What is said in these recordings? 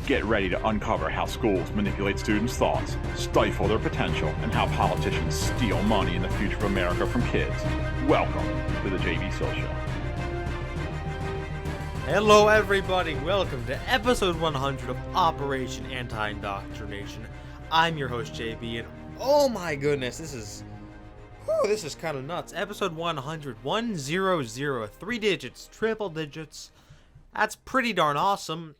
Get ready to uncover how schools manipulate students' thoughts, stifle their potential, and how politicians steal money in the future of America from kids. Welcome to the JB Sill Show. Hello everybody, welcome to episode 100 of Operation Anti-Indoctrination. I'm your host JB, and oh my goodness, this is kind of nuts. Episode 100, 100, 3 digits, triple digits. That's pretty darn awesome.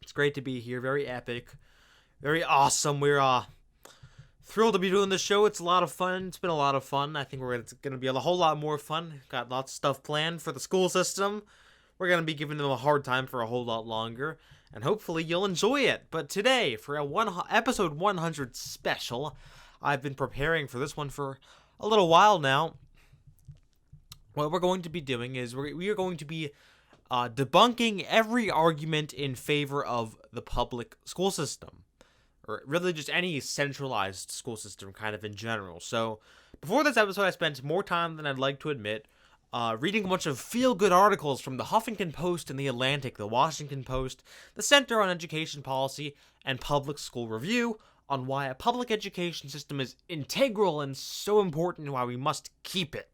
It's great to be here, very epic, very awesome. We're thrilled to be doing this show. It's a lot of fun. It's been a lot of fun. I think it's going to be a whole lot more fun. Got lots of stuff planned for the school system. We're going to be giving them a hard time for a whole lot longer, and hopefully you'll enjoy it. But today, for episode 100 special, I've been preparing for this one for a little while now. What we're going to be doing is we are going to be debunking every argument in favor of the public school system, or really just any centralized school system kind of in general. So before this episode, I spent more time than I'd like to admit reading a bunch of feel-good articles from the Huffington Post and the Atlantic, the Washington Post, the Center on Education Policy, and Public School Review on why a public education system is integral and so important and why we must keep it.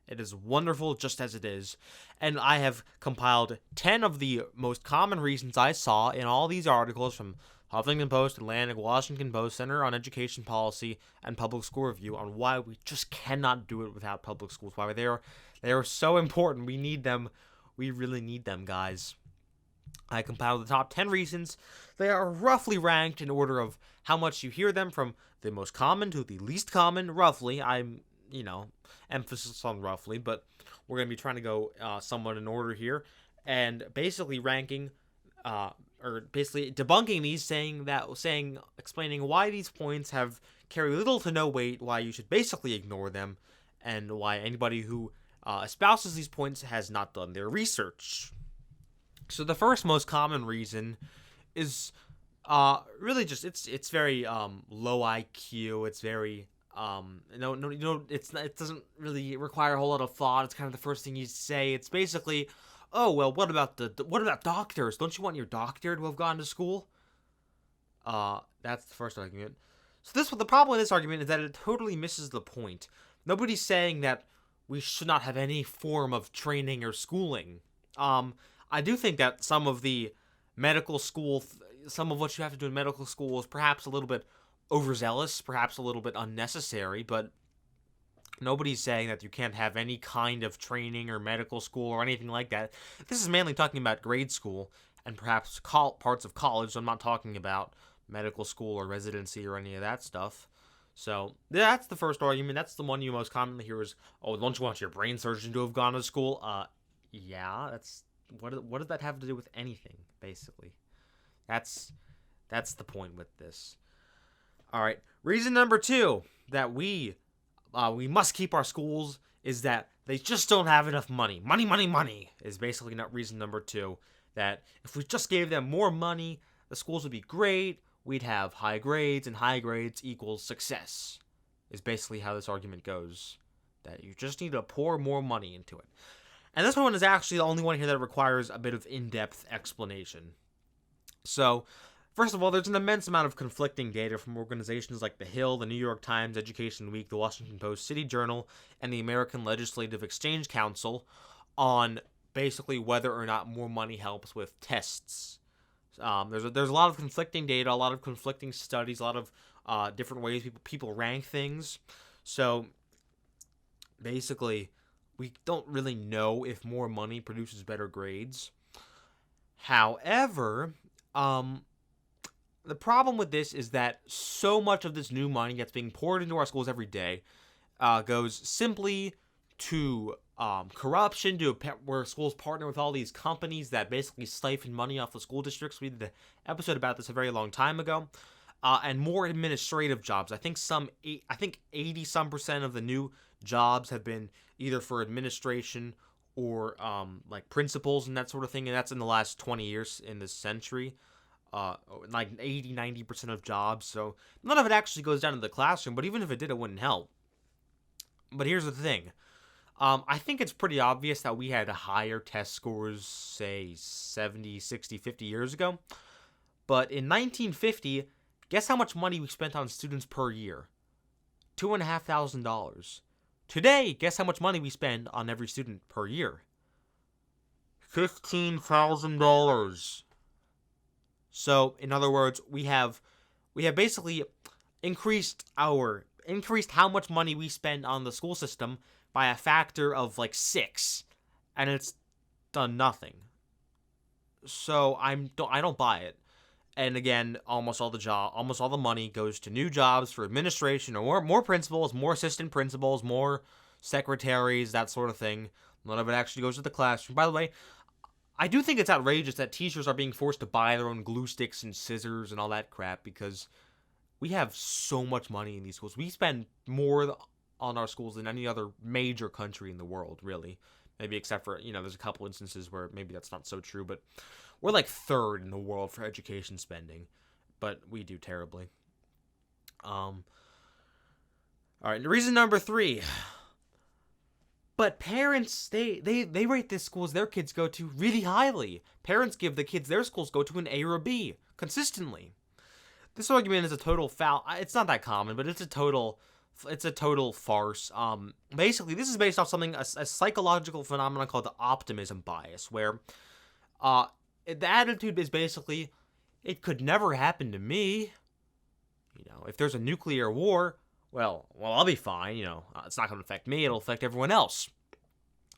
It is wonderful just as it is, and I have compiled 10 of the most common reasons I saw in all these articles from Huffington Post, Atlantic, Washington Post, Center on Education Policy, and Public School Review on why we just cannot do it without public schools, why they are so important. We need them. We really need them, guys. I compiled the top 10 reasons. They are roughly ranked in order of how much you hear them, from the most common to the least common, roughly. Emphasis on roughly, but we're going to be trying to go somewhat in order here, and basically ranking, or basically debunking these, explaining why these points carry little to no weight, why you should basically ignore them, and why anybody who espouses these points has not done their research. So the first most common reason is really just it's very low IQ. It's very it doesn't really require a whole lot of thought. It's kind of the first thing you say. It's basically, oh well, what about doctors? Don't you want your doctor to have gone to school? That's the first argument. So the problem with this argument is that it totally misses the point. Nobody's saying that we should not have any form of training or schooling. I do think that some of the medical school, some of what you have to do in medical school is perhaps a little bit overzealous, perhaps a little bit unnecessary, but nobody's saying that you can't have any kind of training or medical school or anything like that. This is mainly talking about grade school and perhaps parts of college, so I'm not talking about medical school or residency or any of that stuff. So that's the first argument. That's the one you most commonly hear is, oh, don't you want your brain surgeon to have gone to school? Yeah, that's what does that have to do with anything, basically? That's the point with this. All right, reason number 2 that we must keep our schools is that they just don't have enough money. Money is basically not reason number 2. That if we just gave them more money, the schools would be great. We'd have high grades, and high grades equals success, is basically how this argument goes. That you just need to pour more money into it. And this one is actually the only one here that requires a bit of in-depth explanation. So, first of all, there's an immense amount of conflicting data from organizations like The Hill, the New York Times, Education Week, the Washington Post, City Journal, and the American Legislative Exchange Council on basically whether or not more money helps with tests. There's a lot of conflicting data, a lot of conflicting studies, a lot of different ways people rank things. So basically, we don't really know if more money produces better grades. However, the problem with this is that so much of this new money that's being poured into our schools every day goes simply to corruption, where schools partner with all these companies that basically siphon money off the school districts. We did an episode about this a very long time ago. And more administrative jobs. I think 80% of the new jobs have been either for administration or like principals and that sort of thing, and that's in the last 20 years in this century. Like 80-90% of jobs, so none of it actually goes down to the classroom, but even if it did, it wouldn't help. But here's the thing. I think it's pretty obvious that we had higher test scores, say, 70, 60, 50 years ago. But in 1950, guess how much money we spent on students per year? $2,500. Today, guess how much money we spend on every student per year? $15,000. So, in other words, we have basically increased how much money we spend on the school system by a factor of like 6, and it's done nothing. So I don't buy it. And again, almost all the money goes to new jobs for administration, or more principals, more assistant principals, more secretaries, that sort of thing. None of it actually goes to the classroom. By the way, I do think it's outrageous that teachers are being forced to buy their own glue sticks and scissors and all that crap, because we have so much money in these schools. We spend more on our schools than any other major country in the world, really. Maybe except for, there's a couple instances where maybe that's not so true, but we're like third in the world for education spending, but we do terribly. All right, reason number 3. But parents, they rate the schools their kids go to really highly. Parents give the kids their schools go to an A or a B consistently. This argument is a total foul. It's not that common, but it's a total farce. Basically, this is based off a psychological phenomenon called the optimism bias, where the attitude is basically, it could never happen to me. If there's a nuclear war, well, I'll be fine. It's not going to affect me. It'll affect everyone else.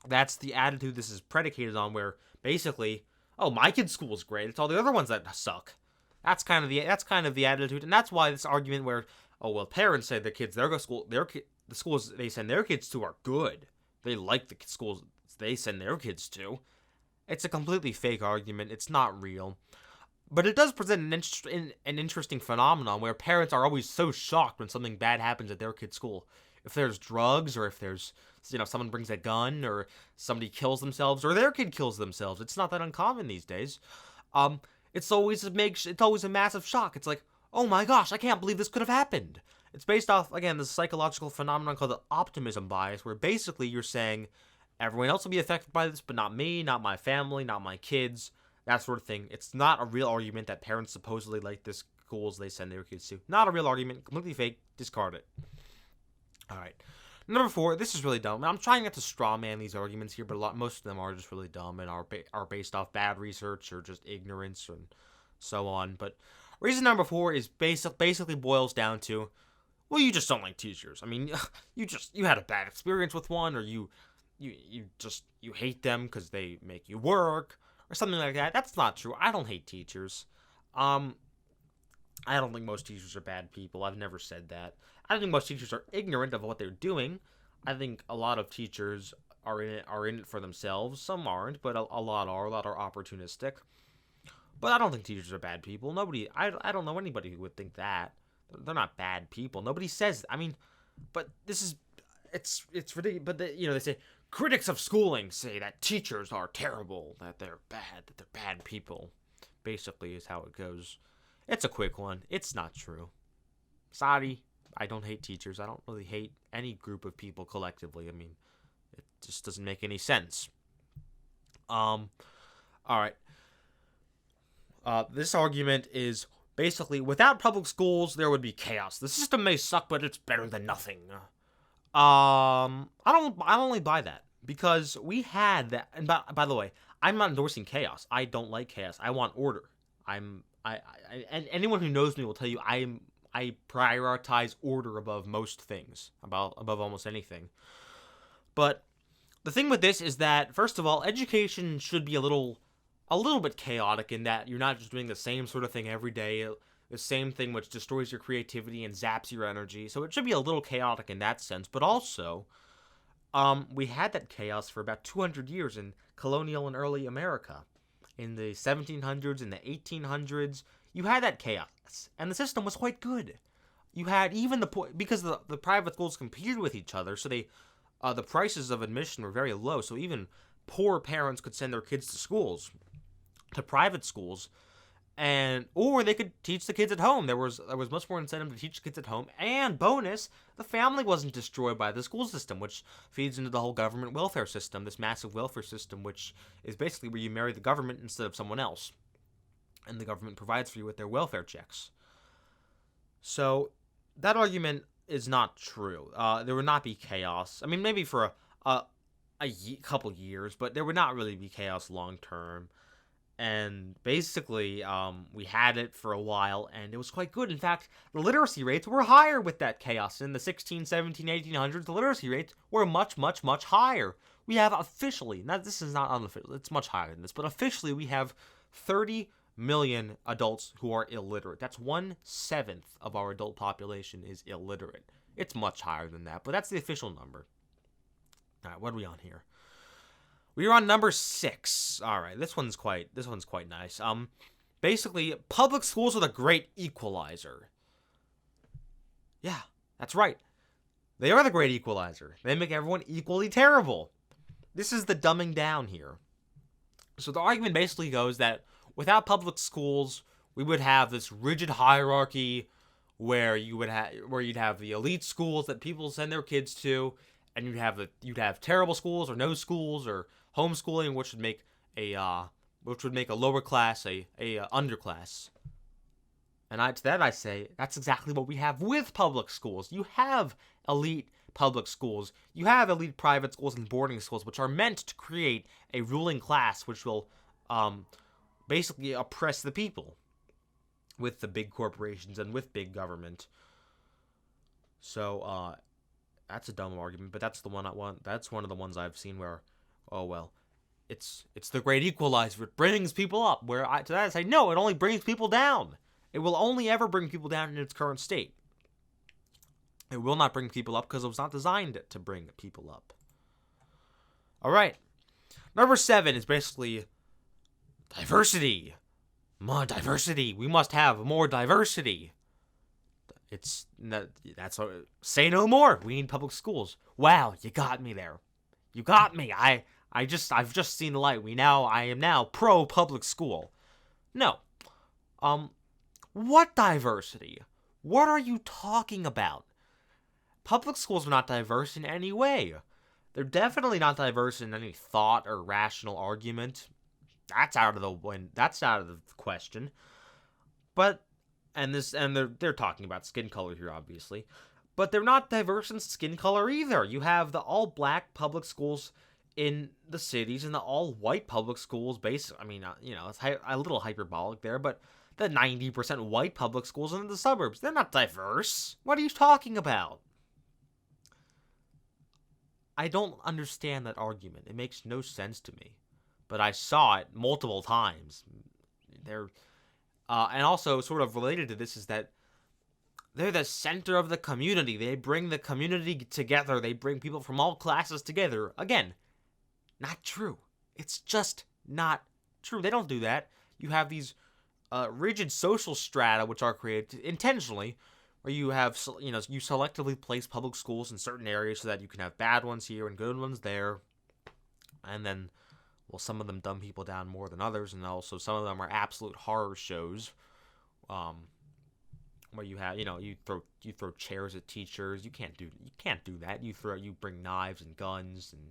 That's the attitude this is predicated on, where basically, oh, my kid's school is great. It's all the other ones that suck. That's kind of the attitude, and that's why this argument where, oh, well, parents say the schools they send their kids to are good. They like the schools they send their kids to. It's a completely fake argument. It's not real. But it does present an interesting phenomenon where parents are always so shocked when something bad happens at their kid's school. If there's drugs, or if there's, someone brings a gun, or somebody kills themselves, or their kid kills themselves. It's not that uncommon these days. It's always a massive shock. It's like, oh my gosh, I can't believe this could have happened. It's based off, again, this psychological phenomenon called the optimism bias, where basically you're saying everyone else will be affected by this, but not me, not my family, not my kids, that sort of thing. It's not a real argument that parents supposedly like the schools they send their kids to. Not a real argument, completely fake, discard it. Alright. Number 4, this is really dumb. I'm trying not to straw man these arguments here, but most of them are just really dumb and are based off bad research or just ignorance and so on. But reason number 4 is basically boils down to, well, you just don't like teachers. I mean, you had a bad experience with one, or you hate them because they make you work, or something like that. That's not true. I don't hate teachers. I don't think most teachers are bad people. I've never said that. I think most teachers are ignorant of what they're doing. I think a lot of teachers are in it for themselves. Some aren't, but a lot are. A lot are opportunistic. But I don't think teachers are bad people. I don't know anybody who would think that. They're not bad people. Nobody says. I mean, but it's ridiculous. But they say critics of schooling say that teachers are terrible, that they're bad people. Basically, is how it goes. It's a quick one. It's not true. Sorry, I don't hate teachers. I don't really hate any group of people collectively. I mean, it just doesn't make any sense. All right. This argument is basically, without public schools, there would be chaos. The system may suck, but it's better than nothing. I don't really buy that, because we had that. And by the way, I'm not endorsing chaos. I don't like chaos. I want order. And anyone who knows me will tell you I prioritize order above most things, above almost anything. But the thing with this is that, first of all, education should be a little bit chaotic, in that you're not just doing the same sort of thing every day, the same thing which destroys your creativity and zaps your energy. So it should be a little chaotic in that sense. But also, we had that chaos for about 200 years in colonial and early America. In the 1700s, in the 1800s, you had that chaos, and the system was quite good. You had even because the private schools competed with each other, so the prices of admission were very low. So even poor parents could send their kids to private schools, or they could teach the kids at home. There was much more incentive to teach the kids at home, and bonus, the family wasn't destroyed by the school system, which feeds into the whole government welfare system, this massive welfare system, which is basically where you marry the government instead of someone else. and the government provides for you with their welfare checks. So that argument is not true. There would not be chaos. I mean, maybe for a couple years, but there would not really be chaos long term. And basically, we had it for a while, and it was quite good. In fact, the literacy rates were higher with that chaos. In the 16, 17, 1800s, the literacy rates were much, much, much higher. We have officially, now this is not unofficial, it's much higher than this, but officially we have 30 million adults who are illiterate. That's 1/7 of our adult population is illiterate. It's much higher than that, but that's the official number. All right, what are we on here? We are on number 6. All right, this one's quite nice. Basically, public schools are the great equalizer. Yeah, that's right. They are the great equalizer. They make everyone equally terrible. This is the dumbing down here. So the argument basically goes that without public schools, we would have this rigid hierarchy where you'd have the elite schools that people send their kids to, and you'd have terrible schools or no schools or homeschooling, which would make a lower class a underclass. And to that I say, that's exactly what we have with public schools. You have elite public schools. You have elite private schools and boarding schools, which are meant to create a ruling class, which will basically oppress the people with the big corporations and with big government. So that's a dumb argument, but that's the one I want. That's one of the ones I've seen where, oh well, it's the great equalizer. It brings people up. To that I say, no, it only brings people down. It will only ever bring people down in its current state. It will not bring people up because it was not designed to bring people up. All right. Number 7 is basically diversity. More diversity. We must have more diversity. Say no more. We need public schools. Wow, you got me there. You got me. I've just seen the light. I am now pro public school. No. What diversity? What are you talking about? Public schools are not diverse in any way. They're definitely not diverse in any thought or rational argument. That's out of the question. But they're talking about skin color here, obviously. But they're not diverse in skin color either. You have the all-black public schools in the cities and the all-white public schools. It's a little hyperbolic there, but the 90% white public schools in the suburbs, they're not diverse. What are you talking about? I don't understand that argument. It makes no sense to me. But I saw it multiple times. And also, sort of related to this is that they're the center of the community. They bring the community together. They bring people from all classes together. Again, not true. It's just not true. They don't do that. You have these rigid social strata which are created intentionally, where you have, you selectively place public schools in certain areas so that you can have bad ones here and good ones there. And then, well, some of them dumb people down more than others, and also some of them are absolute horror shows, where you have, you throw chairs at teachers. You can't do that. You bring knives and guns and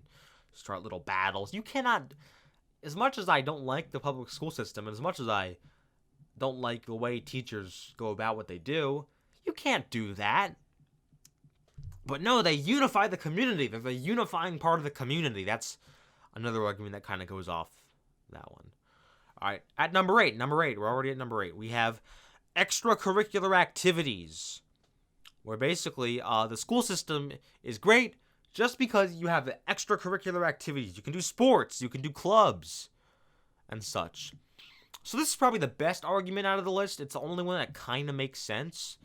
start little battles. You cannot. As much as I don't like the public school system, and as much as I don't like the way teachers go about what they do, you can't do that. But no, they unify the community. They're the unifying part of the community. That's another argument that kind of goes off that one. All right, at number 8. We're already at number 8. We have extracurricular activities, where basically the school system is great just because you have extracurricular activities. You can do sports, you can do clubs, and such. So this is probably the best argument out of the list. It's the only one that kind of makes sense.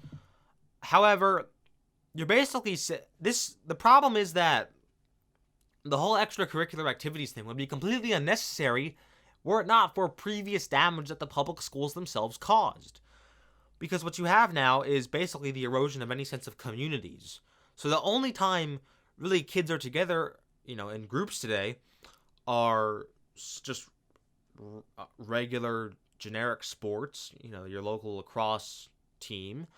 However, you're basically the problem is that the whole extracurricular activities thing would be completely unnecessary were it not for previous damage that the public schools themselves caused. Because what you have now is basically the erosion of any sense of communities. So the only time really kids are together, in groups today, are just regular generic sports, your local lacrosse team,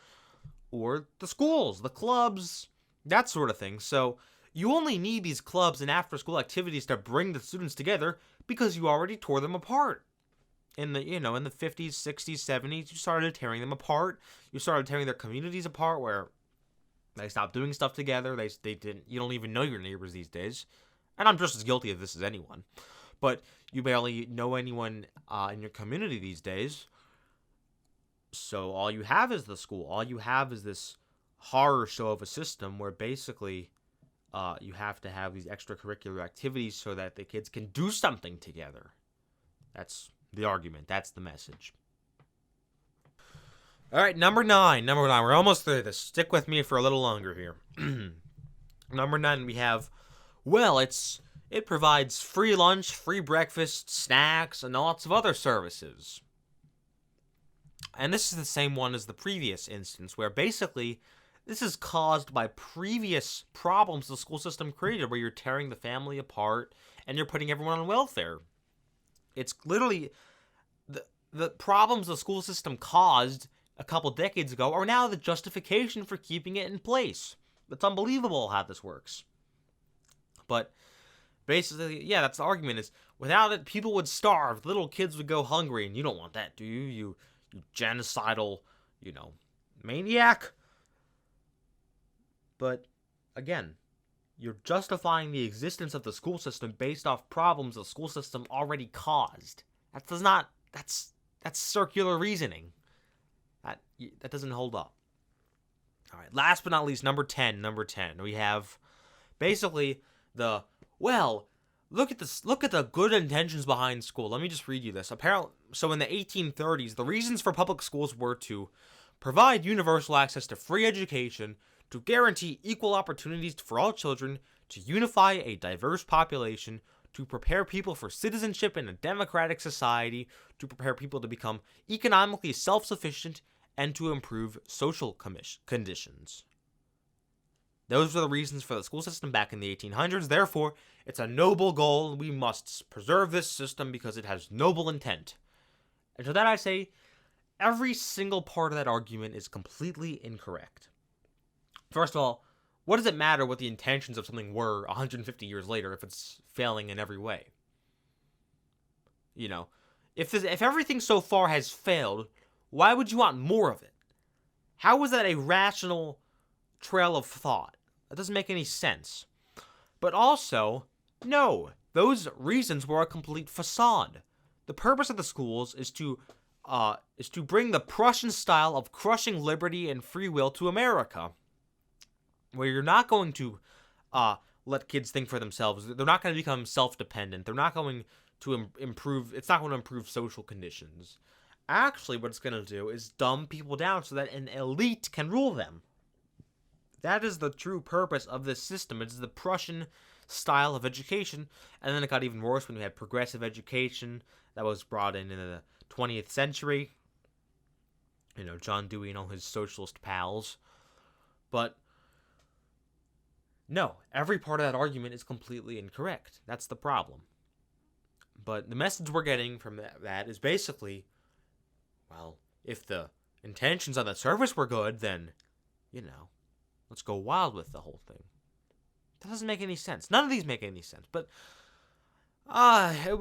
or the schools, the clubs, that sort of thing. So you only need these clubs and after-school activities to bring the students together because you already tore them apart. in the 50s, 60s, 70s, you started tearing them apart. You started tearing their communities apart, where they stopped doing stuff together. They didn't. You don't even know your neighbors these days, and I'm just as guilty of this as anyone. But you barely know anyone in your community these days. So all you have is the school. All you have is this horror show of a system where basically you have to have these extracurricular activities so that the kids can do something together. That's the argument. That's the message. All right, number nine. We're almost through this. Stick with me for a little longer here. Number 9, we have, well, it provides free lunch, free breakfast, snacks, and lots of other services. And this is the same one as the previous instance, where basically this is caused by previous problems the school system created, where you're tearing the family apart and you're putting everyone on welfare. It's literally the problems the school system caused a couple decades ago are now the justification for keeping it in place. It's unbelievable how this works. But basically, yeah, that's the argument, is without it, people would starve, little kids would go hungry, and you don't want that, do you? You genocidal, maniac. But, again, you're justifying the existence of the school system based off problems the school system already caused. That's circular reasoning. That doesn't hold up. All right, last but not least, number 10, we have basically look at the good intentions behind school. Let me just read you this. So in the 1830s, the reasons for public schools were to provide universal access to free education, to guarantee equal opportunities for all children, to unify a diverse population, to prepare people for citizenship in a democratic society, to prepare people to become economically self-sufficient, and to improve social conditions. Those were the reasons for the school system back in the 1800s. Therefore, it's a noble goal. We must preserve this system because it has noble intent. And to that I say, every single part of that argument is completely incorrect. First of all, what does it matter what the intentions of something were 150 years later if it's failing in every way? If everything so far has failed, why would you want more of it? How was that a rational trail of thought? That doesn't make any sense. But also, no, those reasons were a complete facade. The purpose of the schools is to bring the Prussian style of crushing liberty and free will to America, where you're not going to let kids think for themselves. They're not going to become self-dependent. They're not going to improve. It's not going to improve social conditions. Actually, what it's going to do is dumb people down so that an elite can rule them. That is the true purpose of this system. It's the Prussian style of education, and then it got even worse when you had progressive education that was brought in the 20th century. John Dewey and all his socialist pals. But no, every part of that argument is completely incorrect. That's the problem. But the message we're getting from that is basically, well, if the intentions on the surface were good, then, let's go wild with the whole thing. That doesn't make any sense. None of these make any sense. But that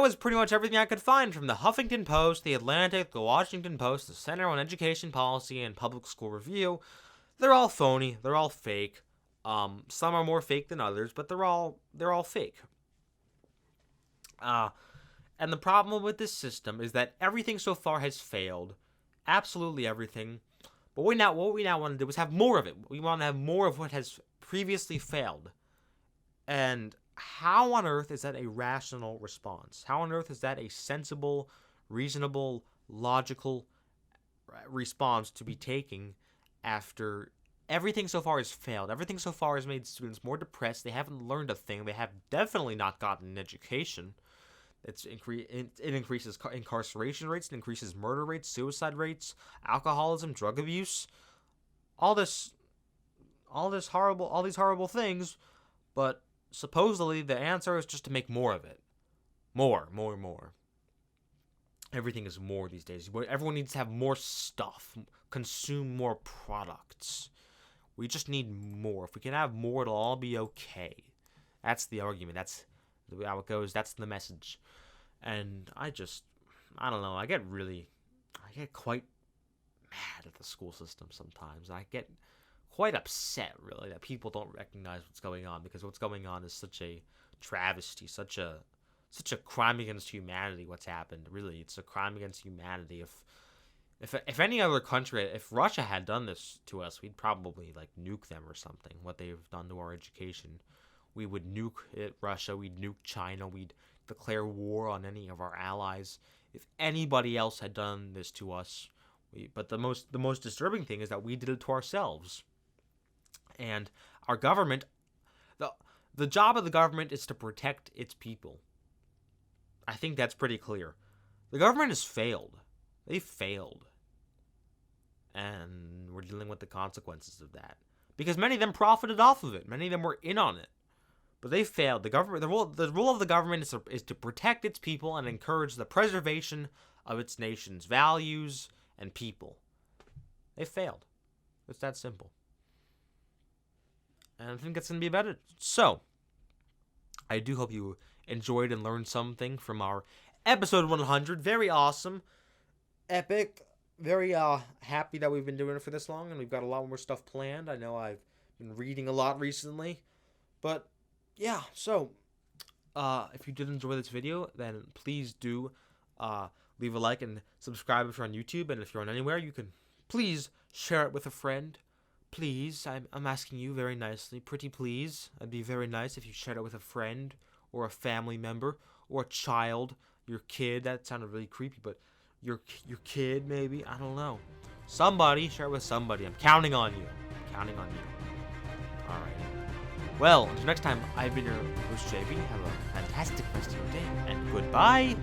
was pretty much everything I could find from the Huffington Post, the Atlantic, the Washington Post, the Center on Education Policy, and Public School Review. They're all phony. They're all fake. Some are more fake than others, but they're all fake. And the problem with this system is that everything so far has failed. Absolutely everything. But what we now want to do is have more of it. We want to have more of what has previously failed. And how on earth is that a rational response? How on earth is that a sensible, reasonable, logical response to be taking after everything so far has failed? Everything so far has made students more depressed. They haven't learned a thing. They have definitely not gotten an education. It increases incarceration rates, it increases murder rates, suicide rates, alcoholism, drug abuse, all these horrible things. But supposedly the answer is just to make more of it, more. Everything is more these days. Everyone needs to have more stuff, consume more products. We just need more. If we can have more, it'll all be okay. That's the argument. That's how it goes. That's the message. And I don't know. I get quite mad at the school system sometimes. I get quite upset, really, that people don't recognize what's going on, because what's going on is such a travesty, such a crime against humanity. What's happened, really, it's a crime against humanity. If any other country, if Russia had done this to us, we'd probably like nuke them or something. What they've done to our education, we would nuke Russia, we'd nuke China, we'd declare war on any of our allies. If anybody else had done this to us, but the most disturbing thing is that we did it to ourselves. And our government, the job of the government is to protect its people. I think that's pretty clear. The government has failed. They failed. And we're dealing with the consequences of that. Because many of them profited off of it. Many of them were in on it. But they failed. The role of the government is to protect its people and encourage the preservation of its nation's values and people. They failed. It's that simple. And I think that's going to be about it. So, I do hope you enjoyed and learned something from our episode 100. Very awesome. Epic. Very happy that we've been doing it for this long, and we've got a lot more stuff planned. I know I've been reading a lot recently. But, yeah, so, if you did enjoy this video, then please do leave a like and subscribe if you're on YouTube. And if you're on anywhere, you can please share it with a friend. Please, I'm asking you very nicely, pretty please. It'd be very nice if you shared it with a friend or a family member or a child, your kid. That sounded really creepy, but your kid maybe, I don't know. Somebody, share it with somebody. I'm counting on you. All right. Well, until next time, I've been your host, JB. Have a fantastic rest of your day, and goodbye.